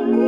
Chillin'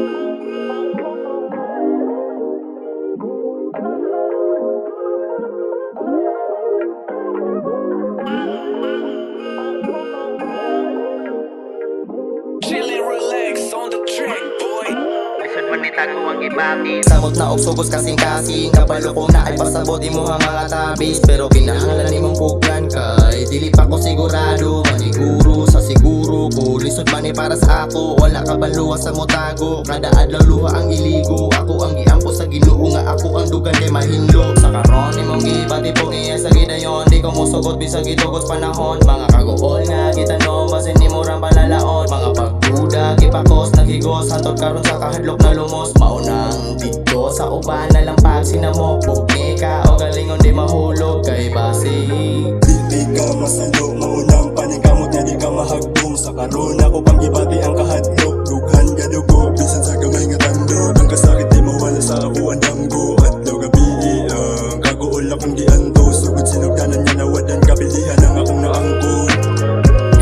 relax on the track, boy. Lisod man ni tago ang ibati. Samot na og sugos kasing-kasing. Kabalo ko na ay pasabot imo ang mga tabis. Pero kinahanglan nimong puglan kay dili pa ko sigurado. Maniguro sa siguro ko. Lisod man ni para sa ako. Wala ka baluwa sa motago. Kada adlaw luha ang iligo. Ako ang giampo sa Ginoo nga ako ang dugan kay mahinlo. Sa karon nimong gibati pong iya sa gidayon. Di ko mosugot bisag gitugos panahon. Mga kagool nga gitanom basin nimo rang palalaon. Mga pagduda gipakos naghigos hantod karon sa kahadlok na lumos. Maunang dito sa uban na lang pag sinamo. Bugni ka o galingon di mahulog kay basig. Di ka masalo, maunang panikamot na di ka mahagdong. Sa karon ako pang gibati ang kahadlok. Dughan ka dugo, bisan sa gamay nga tandog. Ang kasakit di mawala sa ako ang damgo. Adlaw gabi ang kagool akong gianto. Sugod sinugdanan nga nawadan kabilihan ang akong naangkon.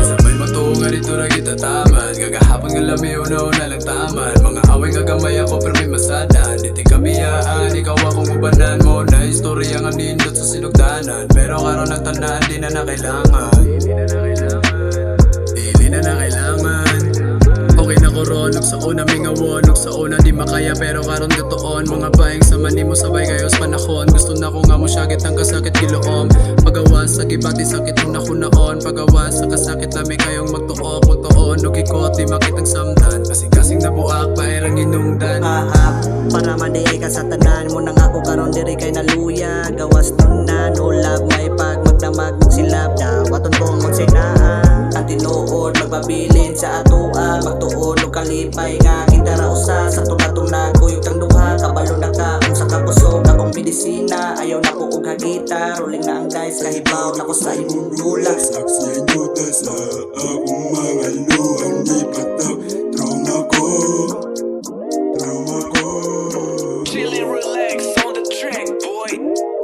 Sabay matunga dito na kita taman. Gagahapon nga lami una-una lang taman. Mga away gagamay ako pero may masadan. Diti kabiyaan, ikaw akong ubanan mo. Na istorya nga nindot sa sinugdanan. Pero karon ang tandaan di na kailangan. Dili na kailangan. Okay na koron, sa una may ngawon. Sa una di makaya pero karon gatoon. Mga baing sa manimo sabay kayo sa panahon. Gusto na ko nga mo syagit ang kasakit kiloom. Pagawas sa gibati sakit yung nakunaon. Pagawas sa kasakit lami kayong magtuok. Magtuon, nugikot di makitag samdan. Kasing-kasing na buak, pairang inungdan. Para mandiay ka sa tanan mo nang ako karon diri kay naluya. Gawas tunan, ulab may pag magdamag mong silab. Dawaton kong magsinaan. Ang tinuod magbabilin sa atua. Magtuon o kalipay nga kita rausa. Sa tunatong naguyog kang duha. Kabalo na ka kung sa kapusog akong medisina. Ayaw na ko og hagita. Rolling na ang guys kahibaw na ko sa imong dula. Saksi yuta sa akong mga luang di patak. Trauma ko, trauma ko. Chillin' relax on the track, boy.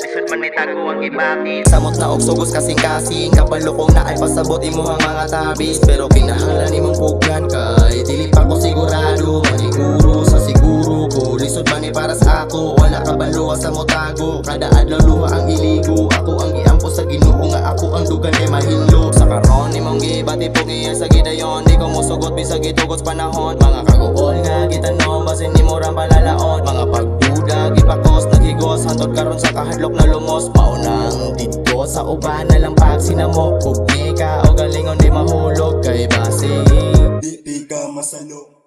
Lisod man may tago ang ibati. Samot na og sugos kasing-kasing. Kabalo kong na ay pasabot imo ang mga tabis. Pero kinahanglan nimong puglan kay dili pa ko sigurado. Maniguro sa siguro ko. Lisod man ni para sa ako. Wala ka baluwa sa motago. Kada adlaw luha ang iligo. Ako ang giampo sa Ginoo nga ako ang dugan kay mahinlo. Sa karon nimong gibati pong iya sa gidayon. Di ko mosugot bisag gitugos panahon. Mga kagool nga gitanom basin nimo rang palalaon. Mga pagduda gipakos naghigos hantod karon sa kahadlok na lumos. Maunang dito sa uban na lang pag sinamo. Bugni ka o galingon di mahulog kay basig. Di ka masalo.